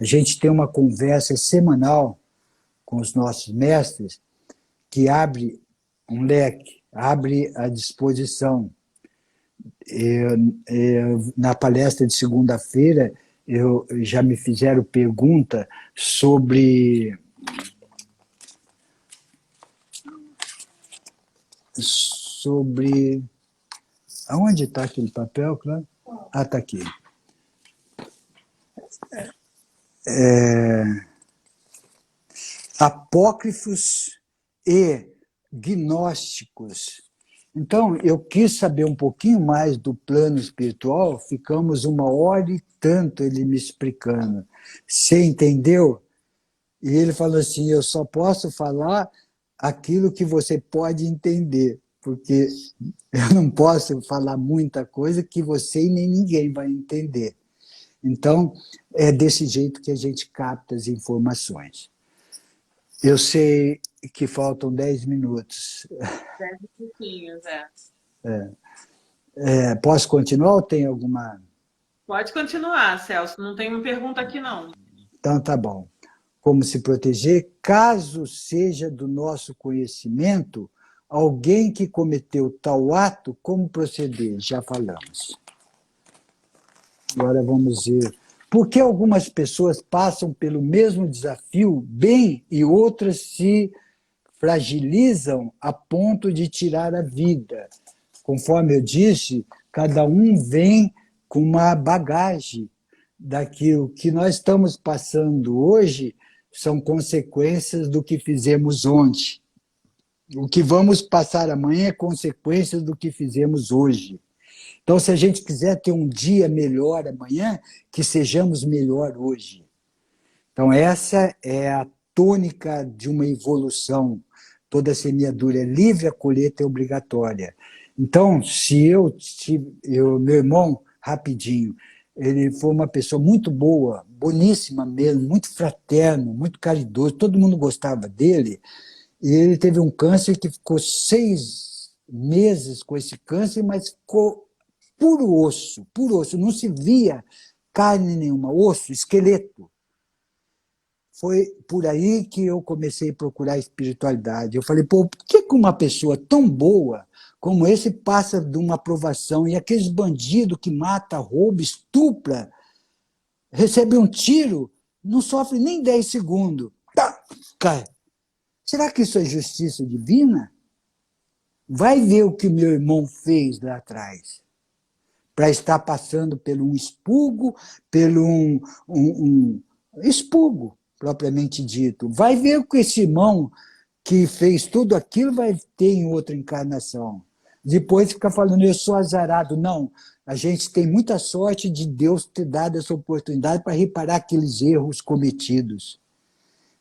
Speaker 2: A gente tem uma conversa semanal com os nossos mestres que abre um leque, abre a disposição. Na palestra de segunda-feira, já me fizeram pergunta sobre aonde está aquele papel, claro? Ah, está aqui. Apócrifos e gnósticos. Então, eu quis saber um pouquinho mais do plano espiritual, ficamos 1 hora e tanto ele me explicando. Você entendeu? E ele falou assim, eu só posso falar aquilo que você pode entender, porque eu não posso falar muita coisa que você e nem ninguém vai entender. Então, é desse jeito que a gente capta as informações. Eu sei que faltam 10 minutos.
Speaker 1: 10 pouquinhos,
Speaker 2: Posso continuar ou tem alguma...
Speaker 1: Pode continuar, Celso. Não tem uma pergunta aqui, não.
Speaker 2: Então, tá bom. Como se proteger? Caso seja do nosso conhecimento, alguém que cometeu tal ato, como proceder? Já falamos. Agora vamos ver. Por que algumas pessoas passam pelo mesmo desafio bem e outras se fragilizam a ponto de tirar a vida? Conforme eu disse, cada um vem com uma bagagem daquilo que nós estamos passando hoje, são consequências do que fizemos ontem. O que vamos passar amanhã é consequências do que fizemos hoje. Então, se a gente quiser ter um dia melhor amanhã, que sejamos melhor hoje. Então, essa é a tônica de uma evolução. Toda semeadura é livre, a colheita é obrigatória. Então, se meu irmão, rapidinho, ele foi uma pessoa muito boa, boníssima mesmo, muito fraterno, muito caridoso, todo mundo gostava dele, e ele teve um câncer que ficou 6 meses com esse câncer, mas ficou puro osso, não se via carne nenhuma, osso, esqueleto. Foi por aí que eu comecei a procurar espiritualidade. Eu falei, pô, por que uma pessoa tão boa como esse passa de uma aprovação e aqueles bandidos que mata, rouba, estupra, recebe um tiro, não sofre nem 10 segundos. Tá, cai. Será que isso é justiça divina? Vai ver o que meu irmão fez lá atrás, para estar passando pelo um expurgo, pelo um expurgo, propriamente dito. Vai ver o que esse irmão que fez tudo aquilo vai ter em outra encarnação. Depois fica falando, eu sou azarado. Não, a gente tem muita sorte de Deus ter dado essa oportunidade para reparar aqueles erros cometidos.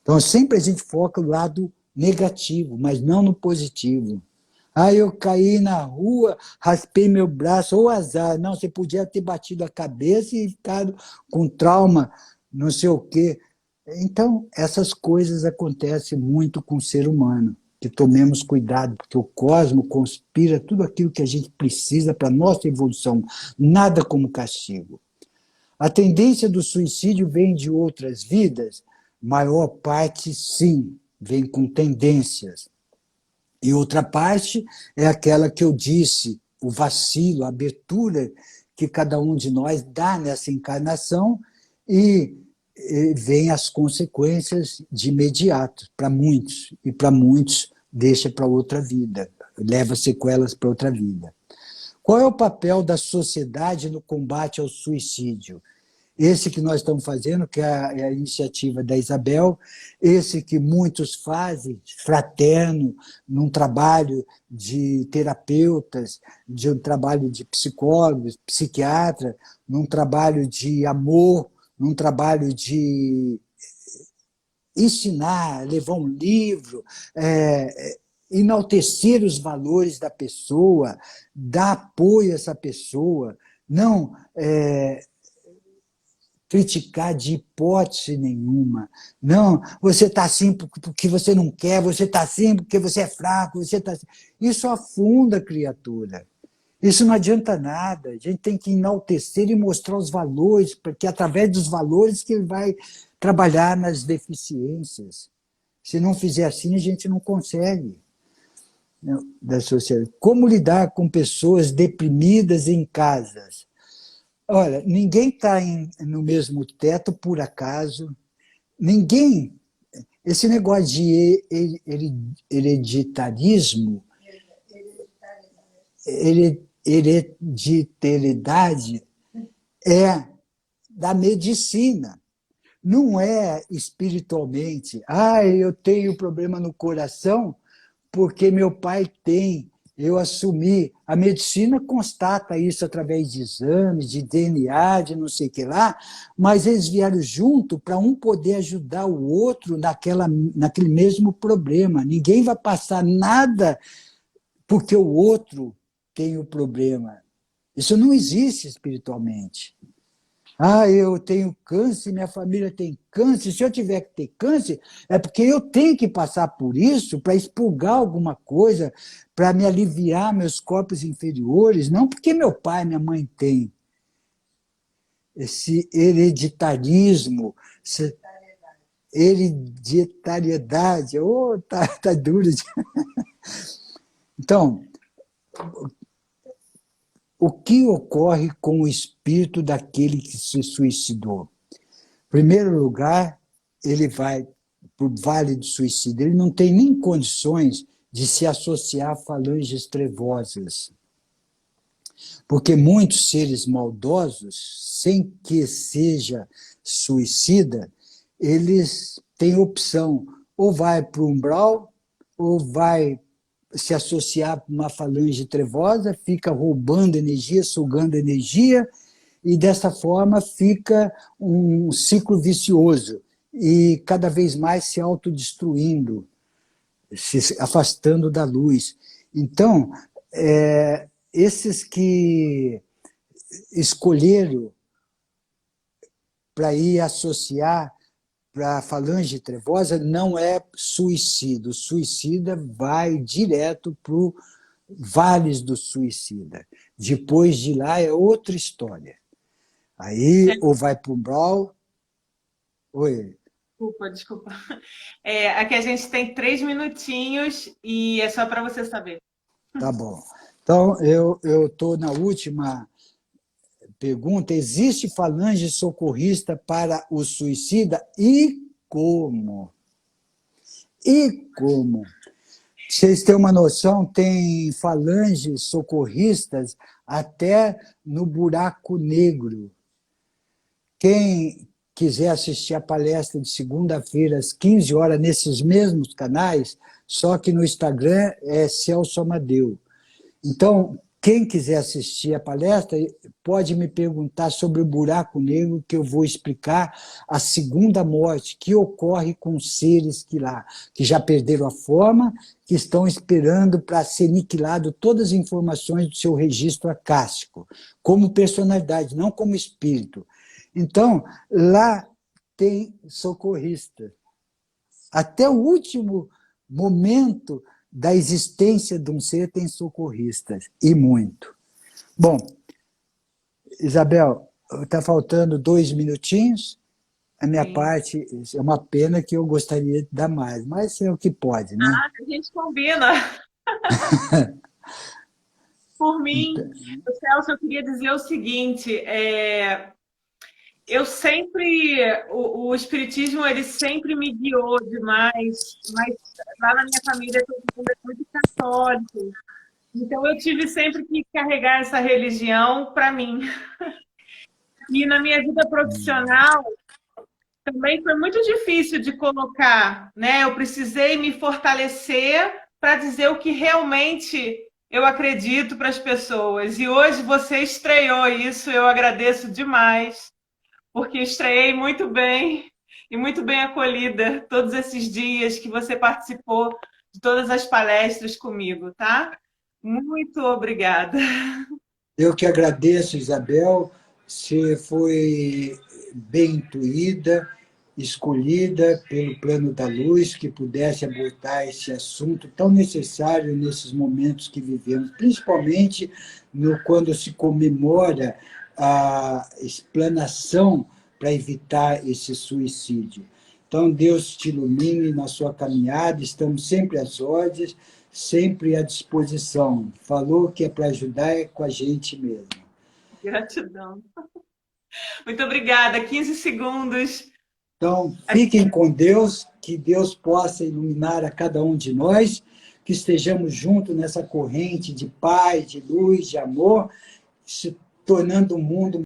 Speaker 2: Então, sempre a gente foca no lado negativo, mas não no positivo. Ah, eu caí na rua, raspei meu braço, ou azar. Não, você podia ter batido a cabeça e ficado com trauma, não sei o quê. Então, essas coisas acontecem muito com o ser humano, que tomemos cuidado, porque o cosmos conspira tudo aquilo que a gente precisa para a nossa evolução, nada como castigo. A tendência do suicídio vem de outras vidas? Maior parte, sim, vem com tendências. E outra parte é aquela que eu disse, o vacilo, a abertura que cada um de nós dá nessa encarnação e vem as consequências de imediato, para muitos, e para muitos deixa para outra vida, leva sequelas para outra vida. Qual é o papel da sociedade no combate ao suicídio? Esse que nós estamos fazendo, que é a iniciativa da Isabel, esse que muitos fazem, fraterno, num trabalho de terapeutas, de um trabalho de psicólogos, psiquiatra, num trabalho de amor, num trabalho de ensinar, levar um livro, enaltecer os valores da pessoa, dar apoio a essa pessoa, não criticar de hipótese nenhuma. Não, você está assim porque você não quer, você está assim porque você é fraco, você está assim. Isso afunda a criatura. Isso não adianta nada. A gente tem que enaltecer e mostrar os valores, porque é através dos valores que ele vai trabalhar nas deficiências. Se não fizer assim, a gente não consegue. da sociedade. Como lidar com pessoas deprimidas em casas? Olha, ninguém está no mesmo teto por acaso, ninguém. Esse negócio de hereditarismo, hereditariedade, é da medicina. Não é espiritualmente. Ah, eu tenho problema no coração porque meu pai tem, eu assumi. A medicina constata isso através de exames, de DNA, de não sei o que lá, mas eles vieram junto para um poder ajudar o outro naquele mesmo problema. Ninguém vai passar nada porque o outro tem o problema. Isso não existe espiritualmente. Ah, eu tenho câncer, minha família tem câncer. Se eu tiver que ter câncer, é porque eu tenho que passar por isso para expurgar alguma coisa, para me aliviar meus corpos inferiores, não porque meu pai e minha mãe têm. Esse hereditarismo, essa hereditariedade, oh, tá duro. Então, o que ocorre com o espírito daquele que se suicidou? Em primeiro lugar, ele vai para o vale do suicídio. Ele não tem nem condições de se associar a falanges trevosas. Porque muitos seres maldosos, sem que seja suicida, eles têm opção. Ou vai para o umbral, ou vai se associar a uma falange trevosa, fica roubando energia, sugando energia, e dessa forma fica um ciclo vicioso, e cada vez mais se autodestruindo, se afastando da luz. Então, esses que escolheram para ir associar para a falange trevosa não é suicídio. O suicida vai direto para o vales do suicida. Depois de lá é outra história. Aí ou vai para o umbral... Oi.
Speaker 1: Desculpa. Aqui a gente tem 3 minutinhos e é só para você saber.
Speaker 2: Tá bom. Então, eu estou na última pergunta. Existe falange socorrista para o suicida? E como? E como? Vocês têm uma noção, tem falanges socorristas até no buraco negro. Quem quiser assistir a palestra de segunda-feira às 15 horas nesses mesmos canais, só que no Instagram é Celso Amadeu. Então, quem quiser assistir a palestra pode me perguntar sobre o buraco negro, que eu vou explicar a segunda morte que ocorre com seres que já perderam a forma, que estão esperando para ser aniquilado todas as informações do seu registro acástico, como personalidade, não como espírito. Então, lá tem socorrista. Até o último momento da existência de um ser tem socorristas, e muito. Bom, Isabel, está faltando 2 minutinhos. A minha parte é uma pena que eu gostaria de dar mais, mas é o que pode, né?
Speaker 1: Ah, a gente combina. Por mim, Celso, eu queria dizer o seguinte, eu sempre, o Espiritismo, ele sempre me guiou demais, mas lá na minha família todo mundo é muito católico, então eu tive sempre que carregar essa religião para mim. E na minha vida profissional, também foi muito difícil de colocar, né? Eu precisei me fortalecer para dizer o que realmente eu acredito para as pessoas. E hoje você estreou isso, eu agradeço demais, porque estreiei muito bem e muito bem acolhida todos esses dias que você participou de todas as palestras comigo, tá? Muito obrigada.
Speaker 2: Eu que agradeço, Isabel. Você foi bem intuída, escolhida pelo plano da luz, que pudesse abordar esse assunto tão necessário nesses momentos que vivemos, principalmente quando se comemora a explanação para evitar esse suicídio. Então, Deus te ilumine na sua caminhada, estamos sempre às ordens. sempre à disposição. Falou que é para ajudar, é com a gente mesmo.
Speaker 1: Gratidão. Muito obrigada. 15 segundos.
Speaker 2: Então, fiquem com Deus, que Deus possa iluminar a cada um de nós, que estejamos juntos nessa corrente de paz, de luz, de amor, se tornando o mundo